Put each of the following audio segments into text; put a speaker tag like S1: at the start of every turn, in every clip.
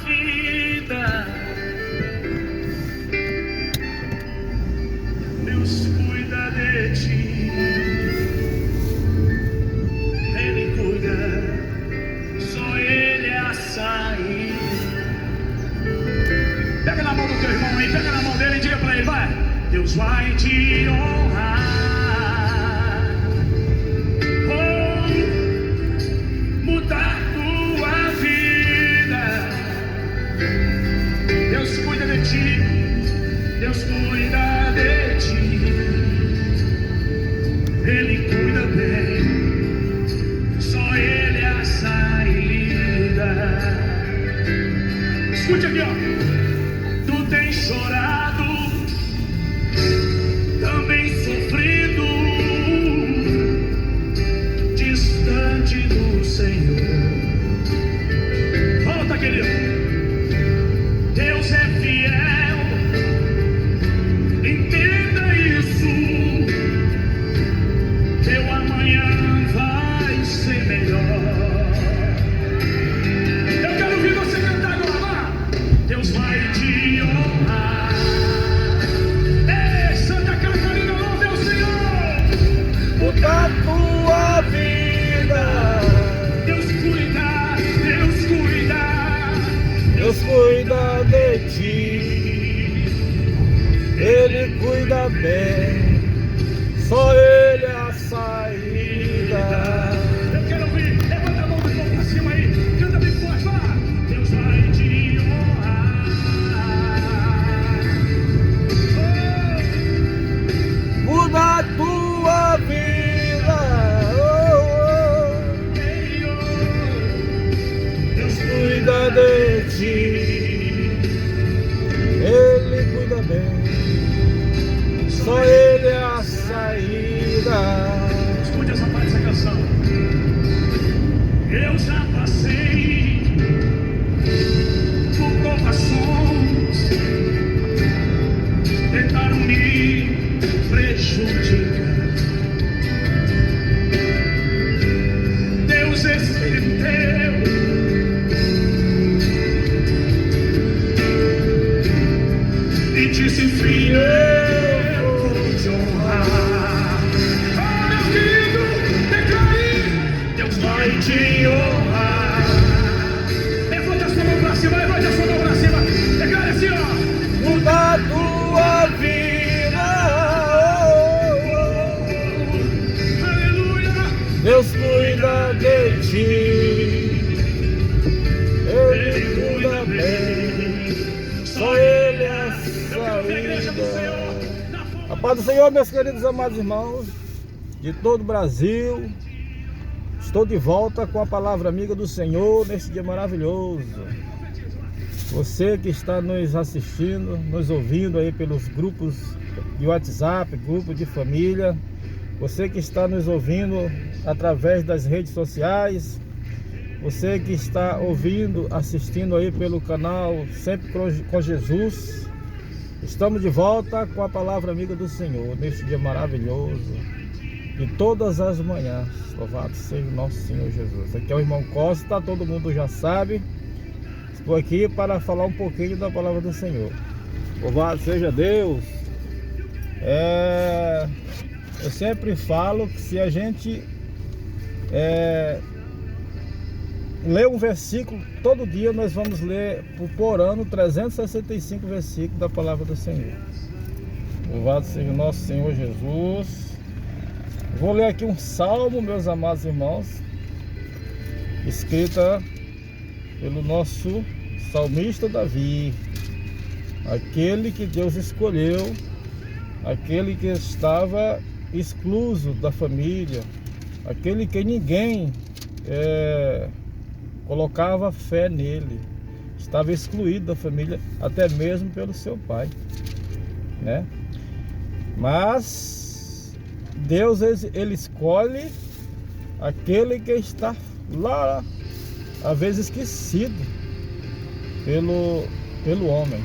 S1: vida. Deus cuida de ti. Ele cuida, só Ele é a saída. Pega na mão do teu irmão aí, pega na mão dele e diga pra ele, vai. Deus vai te honrar. Mudar tua vida. Deus cuida de ti. Deus cuida de ti. Ele cuida bem. Só Ele é a saída. Escute aqui, ó. Tu tens chorado, também sofrido, distante do Senhor. Volta, querido. Deus é fiel, entenda isso. Teu amanhã vai ser melhor. Eu quero ouvir você cantar agora. Deus vai te honrar. Ei, Santa Catarina, louve ao Senhor.
S2: Mudar tua vida.
S1: Deus cuida, Deus cuida.
S2: Deus cuida de ti. Ele cuida bem. Só Ele é a saída.
S1: Eu quero ouvir, levanta a mão do povo pra cima aí, canta bem forte, vai. Deus vai te honrar.
S2: Muda a tua vida.
S1: Deus
S2: Cuida de ti. Ele cuida bem. Só Ele é a saída.
S1: escute essa parte dessa canção. Eu já passei por provações, tentaram me prejudicar. Deus estendeu e disse, filho, eu vou te honrar. Oh, meu querido, declare, Deus vai te honrar. Levante a sua mão pra cima, levante a sua mão pra cima. Declare assim, ó.
S2: Muda a tua vida.
S1: Aleluia.
S2: Deus cuida de ti. Ele cuida bem. Só Ele é a saída. A paz do Senhor, meus queridos amados irmãos de todo o Brasil. Estou de volta com a palavra amiga do Senhor nesse dia maravilhoso. Você que está nos assistindo, nos ouvindo aí pelos grupos de WhatsApp, grupo de família. Você que está nos ouvindo através das redes sociais. Você que está ouvindo, assistindo aí pelo canal Sempre com Jesus. Estamos de volta com a palavra amiga do Senhor neste dia maravilhoso. E todas as manhãs, louvado seja o nosso Senhor Jesus. Aqui é o irmão Costa, todo mundo já sabe. Estou aqui para falar um pouquinho da palavra do Senhor. Louvado seja Deus. Eu sempre falo que se a gente ler um versículo, todo dia nós vamos ler por ano 365 versículos da palavra do Senhor. Louvado seja o nosso Senhor Jesus. Vou ler aqui um salmo, meus amados irmãos, escrita pelo nosso salmista Davi, aquele que Deus escolheu, aquele que estava excluso da família, aquele que ninguém colocava fé nele, estava excluído da família, até mesmo pelo seu pai, né? Mas Deus, ele escolhe aquele que está lá, às vezes esquecido pelo homem.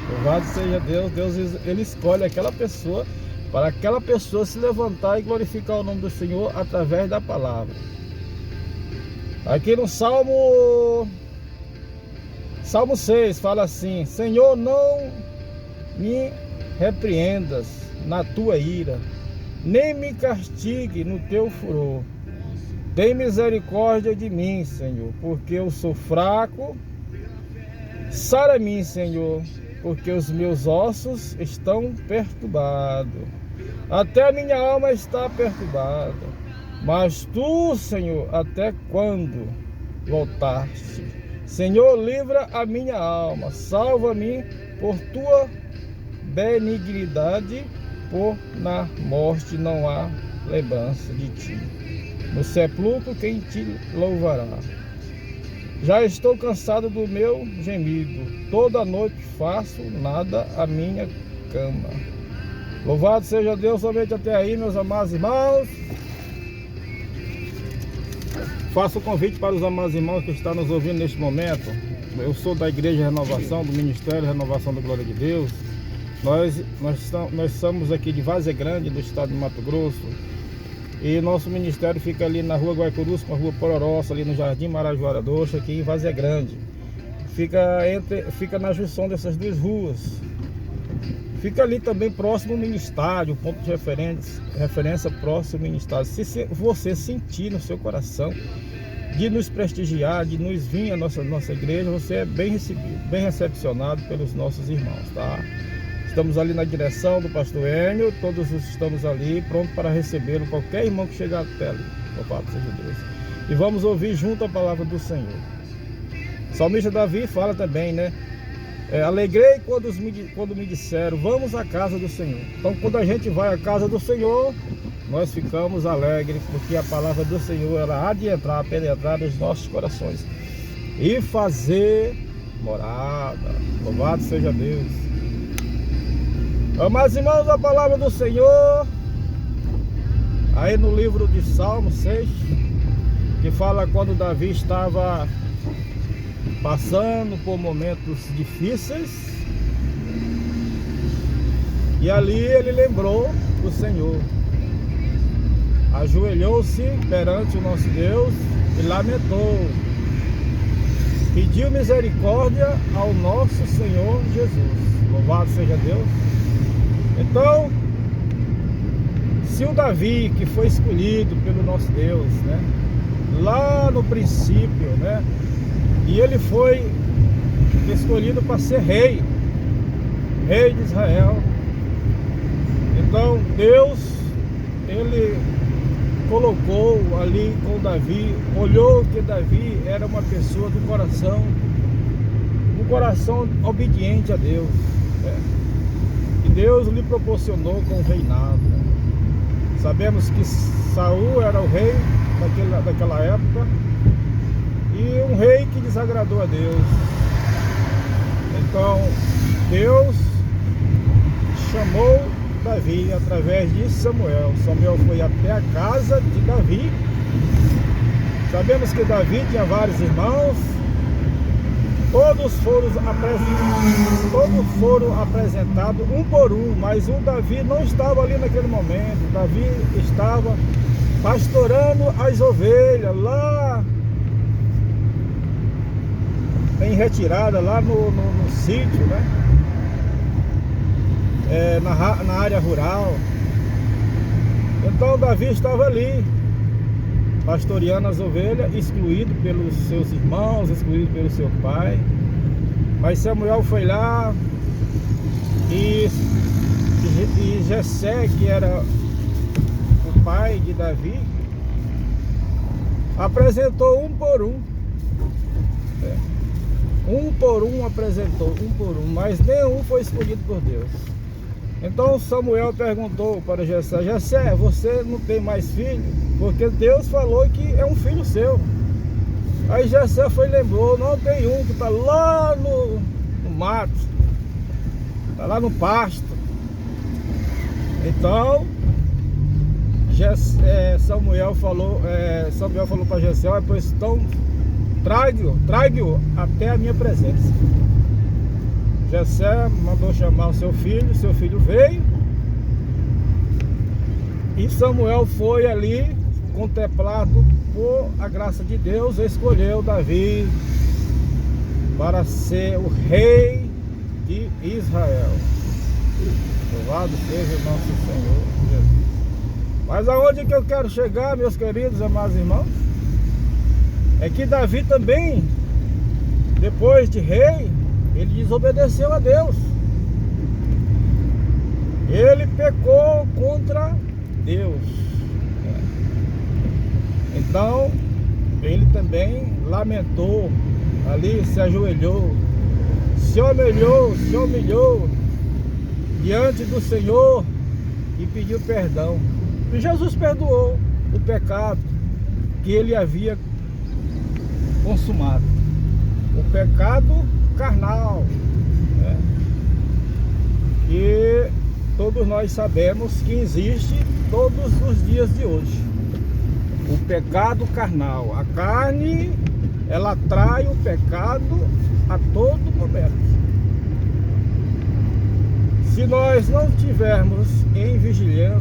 S2: Louvado seja Deus. Deus, ele escolhe aquela pessoa, para aquela pessoa se levantar e glorificar o nome do Senhor através da palavra. Aqui no Salmo Salmo 6 fala assim: Senhor, não me repreendas na tua ira, nem me castigue no teu furor. Tem misericórdia de mim, Senhor, porque eu sou fraco. Sara-me, Senhor, porque os meus ossos estão perturbados. Até a minha alma está perturbada. Mas tu, Senhor, até quando voltaste? Senhor, livra a minha alma. Salva-me por tua benignidade, por na morte não há lembrança de ti. No sepulcro quem te louvará? Já estou cansado do meu gemido, toda noite faço nada à minha cama. Louvado seja Deus somente até aí, meus amados irmãos. Faço o convite para os amados irmãos que estão nos ouvindo neste momento. Eu sou da Igreja Renovação, do Ministério Renovação da Glória de Deus. Nós somos aqui de Várzea Grande, do estado de Mato Grosso. E nosso ministério fica ali na rua Guaicurus com a rua Pororoça, ali no Jardim Marajoara Doxa, aqui em Várzea Grande. Fica na junção dessas duas ruas. Fica ali também próximo ao ministério, ponto de referência próximo ao ministério. Se você sentir no seu coração de nos prestigiar, de nos vir à nossa igreja, você é bem recebido, bem recepcionado pelos nossos irmãos, tá? Estamos ali na direção do pastor Enio, todos estamos ali prontos para recebê-lo, qualquer irmão que chegar até ali, louvado seja Deus. E vamos ouvir junto a palavra do Senhor. O salmista Davi fala também, né? Alegrei quando me disseram, vamos à casa do Senhor. Então, quando a gente vai à casa do Senhor, nós ficamos alegres, porque a palavra do Senhor, ela há de entrar, penetrar nos nossos corações e fazer morada. Louvado seja Deus. Amados irmãos, a palavra do Senhor, aí no livro de Salmo 6, que fala quando Davi estava passando por momentos difíceis, e ali ele lembrou do Senhor, ajoelhou-se perante o nosso Deus e lamentou, pediu misericórdia ao nosso Senhor Jesus. Louvado seja Deus. Então, se o Davi, que foi escolhido pelo nosso Deus, né, lá no princípio, né, e ele foi escolhido para ser rei de Israel. Então Deus, ele colocou ali com Davi, olhou que Davi era uma pessoa do coração, um coração obediente a Deus, né? E Deus lhe proporcionou com o reinado, né? Sabemos que Saul era o rei daquela época, e um rei que desagradou a Deus. Então Deus chamou Davi através de Samuel. Samuel foi até a casa de Davi. Sabemos que Davi tinha vários irmãos. Todos foram apresentados um por um, mas o Davi não estava ali naquele momento. Davi estava pastorando as ovelhas lá em retirada, lá no sítio, né? Na área rural. Então Davi estava ali pastoreando as ovelhas, excluído pelos seus irmãos, excluído pelo seu pai. Mas Samuel foi lá e Jessé, que era o pai de Davi, apresentou um por um. Um por um apresentou, mas nenhum foi escolhido por Deus. Então Samuel perguntou para Jessé: Jessé, você não tem mais filho? Porque Deus falou que é um filho seu. Aí Jessé lembrou: não, tem um que está lá no mato, está lá no pasto. Então Samuel falou para Jessé: pois então trague-o até a minha presença. Jessé mandou chamar o seu filho veio, e Samuel foi ali, contemplado por a graça de Deus, escolheu Davi para ser o rei de Israel. Louvado seja o nosso Senhor Jesus. Mas aonde que eu quero chegar, meus queridos amados irmãos, é que Davi também, depois de rei, ele desobedeceu a Deus. Ele pecou contra Deus. Então, ele também lamentou, ali se ajoelhou, se humilhou diante do Senhor e pediu perdão. E Jesus perdoou o pecado que ele havia consumado, o pecado carnal, né? E todos nós sabemos que existe todos os dias de hoje o pecado carnal. A carne, ela atrai o pecado a todo momento. Se nós não tivermos em vigília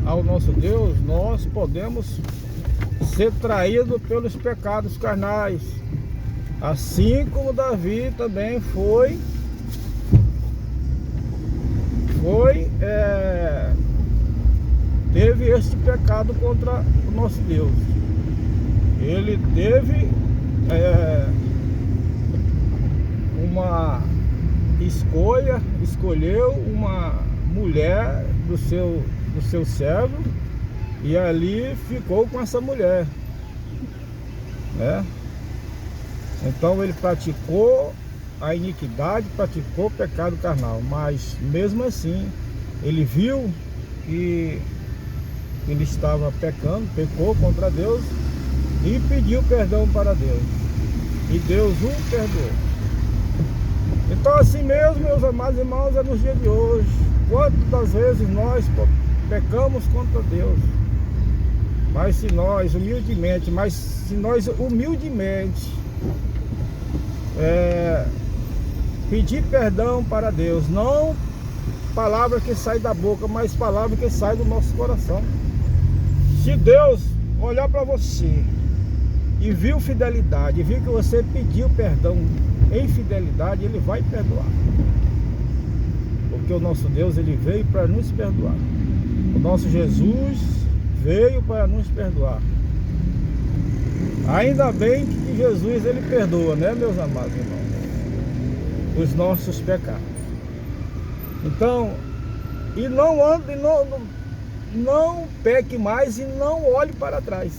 S2: ao nosso Deus, nós podemos ser traídos pelos pecados carnais, assim como Davi também teve este pecado contra o nosso Deus. Ele teve uma escolheu uma mulher do seu servo e ali ficou com essa mulher, né? Então ele praticou a iniquidade, praticou o pecado carnal, mas mesmo assim ele viu que ele estava pecando, pecou contra Deus e pediu perdão para Deus, e Deus o perdoou. Então assim mesmo, meus amados irmãos, é nos dias de hoje. Quantas vezes nós pecamos contra Deus, mas se nós humildemente pedir perdão para Deus, não palavra que sai da boca, mas palavra que sai do nosso coração. Se Deus olhar para você e viu fidelidade, e viu que você pediu perdão em fidelidade, Ele vai perdoar. Porque o nosso Deus, Ele veio para nos perdoar. O nosso Jesus veio para nos perdoar. Ainda bem que Jesus, Ele perdoa, né, meus amados irmãos, os nossos pecados. Então, e não peque mais e não olhe para trás.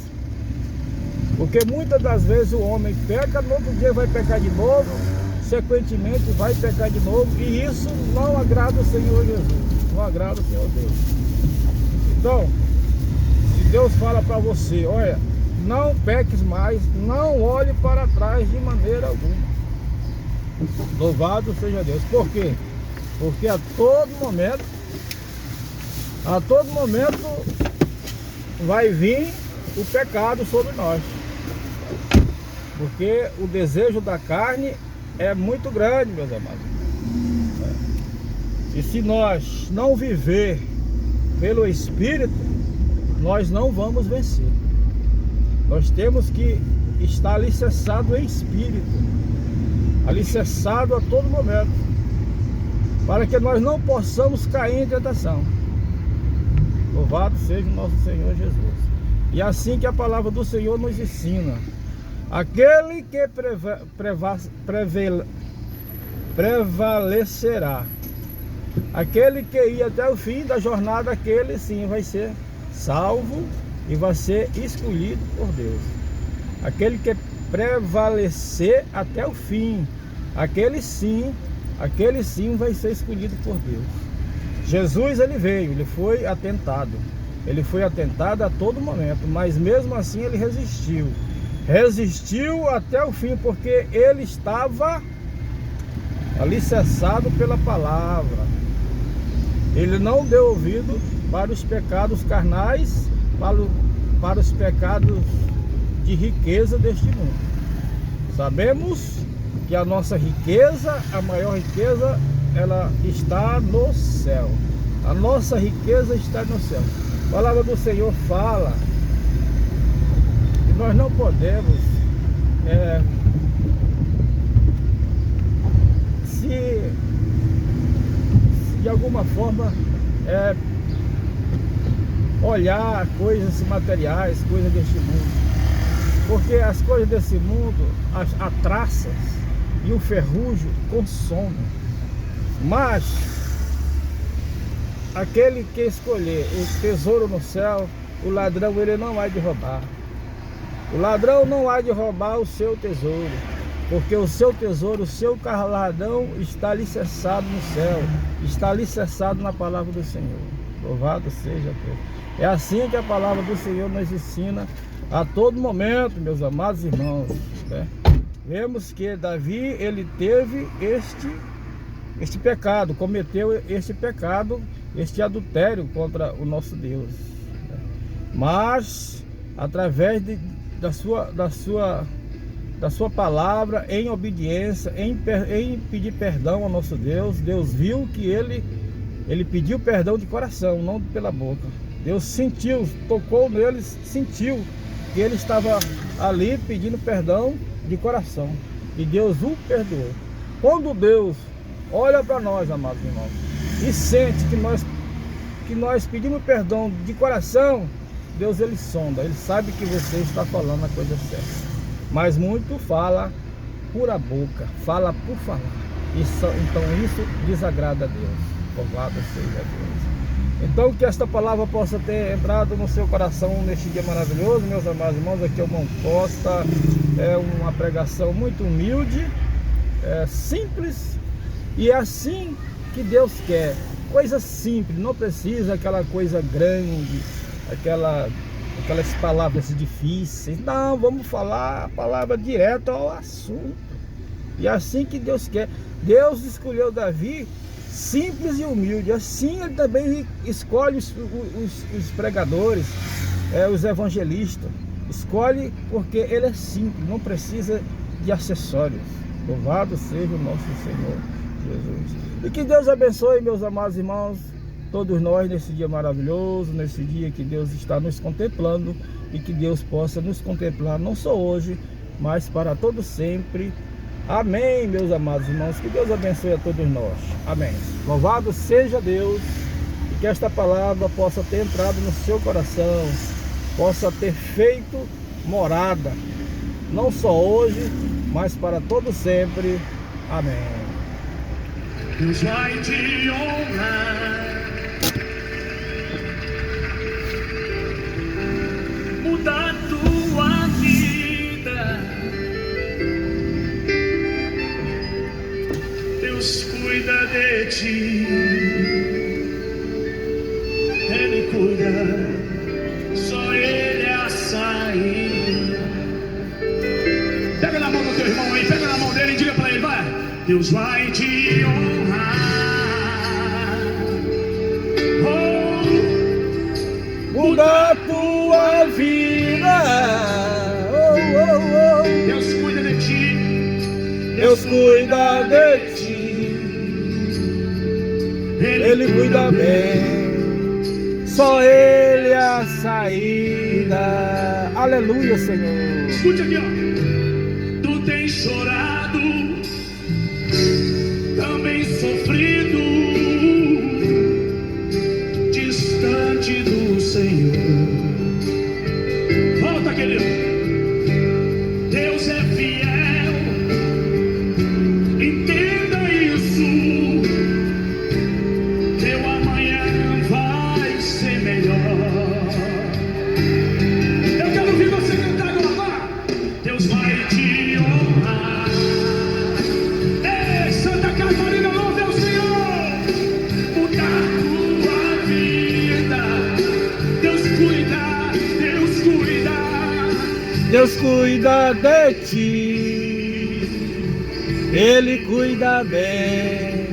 S2: Porque muitas das vezes o homem peca, no outro dia vai pecar de novo, sequentemente vai pecar de novo, e isso não agrada o Senhor Jesus, não agrada o Senhor Deus. Então, se Deus fala para você, olha, não peques mais, não olhe para trás de maneira alguma. Louvado seja Deus. Por quê? Porque a todo momento vai vir o pecado sobre nós. Porque o desejo da carne é muito grande, meus amados. E se nós não viver pelo Espírito, nós não vamos vencer. Nós temos que estar alicerçado em Espírito, alicerçado a todo momento, para que nós não possamos cair em tentação. Louvado seja o nosso Senhor Jesus. E assim que a palavra do Senhor nos ensina, aquele que prevalecerá, aquele que ir até o fim da jornada, aquele sim vai ser salvo e vai ser escolhido por Deus. Aquele que prevalecer até o fim, aquele sim vai ser escolhido por Deus. Jesus, ele veio, ele foi atentado a todo momento, mas mesmo assim ele resistiu até o fim, porque ele estava alicerçado pela palavra. Ele não deu ouvido para os pecados carnais, para os pecados de riqueza deste mundo. Sabemos que a nossa riqueza, a maior riqueza, ela está no céu. A nossa riqueza está no céu. A palavra do Senhor fala que nós não podemos se de alguma forma olhar coisas materiais, coisas deste mundo. Porque as coisas desse mundo, as traças e o ferrugem consomem. Mas aquele que escolher o tesouro no céu, o ladrão ele não há de roubar. O ladrão não há de roubar o seu tesouro, porque o seu tesouro, o seu galardão está alicerçado no céu, está alicerçado na palavra do Senhor. Louvado seja Deus. É assim que a palavra do Senhor nos ensina a todo momento, meus amados irmãos, né? Vemos que Davi, ele teve este pecado, cometeu este pecado, este adultério contra o nosso Deus, né? Mas através da sua palavra, em obediência, em pedir perdão ao nosso Deus, Deus viu que ele pediu perdão de coração, não pela boca. Deus sentiu, tocou nele, sentiu que ele estava ali pedindo perdão de coração, e Deus o perdoou. Quando Deus olha para nós, amados irmãos, e sente que nós pedimos perdão de coração, Deus ele sonda, ele sabe que você está falando a coisa certa. Mas muito fala por a boca, fala por falar. Então isso desagrada a Deus. Louvado seja Deus. Então que esta palavra possa ter entrado no seu coração neste dia maravilhoso, meus amados irmãos. Aqui é o Mão Costa, é uma pregação muito humilde, simples, e é assim que Deus quer. Coisa simples, não precisa aquela coisa grande, aquelas palavras difíceis. Não, vamos falar a palavra direta ao assunto. E é assim que Deus quer. Deus escolheu Davi simples e humilde. Assim ele também escolhe os pregadores, os evangelistas. Escolhe porque ele é simples, não precisa de acessórios. Louvado seja o nosso Senhor Jesus. E que Deus abençoe, meus amados irmãos, todos nós nesse dia maravilhoso, nesse dia que Deus está nos contemplando, e que Deus possa nos contemplar não só hoje, mas para todo sempre. Amém, meus amados irmãos. Que Deus abençoe a todos nós. Amém. Louvado seja Deus, e que esta palavra possa ter entrado no seu coração, possa ter feito morada, não só hoje, mas para todo sempre. Amém.
S1: Deus vai te honrar, mudar tua vida. Deus cuida de ti, Ele cuida, só Ele é a saída. Pega na mão do teu irmão aí, pega na mão dele e diga pra ele, vai. Deus vai te honrar,
S2: Mudar tua vida.
S1: Deus cuida de ti,
S2: Deus cuida de ti, Ele cuida bem, só Ele é a saída. Aleluia, Senhor.
S1: Escute aqui, ó. Tu tens chorado, também sofrido, distante do Senhor. Volta, querido. Deus é fiel, entenda isso. Teu amanhã vai ser melhor. Eu quero ouvir você cantar agora. Deus vai te honrar. Ei, Santa Catarina, louve ao Senhor. Mudar tua vida. Deus cuida, Deus cuida.
S2: Deus cuida de ti, Ele cuida bem,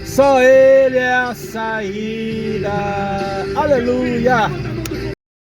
S2: só Ele é a saída. Aleluia.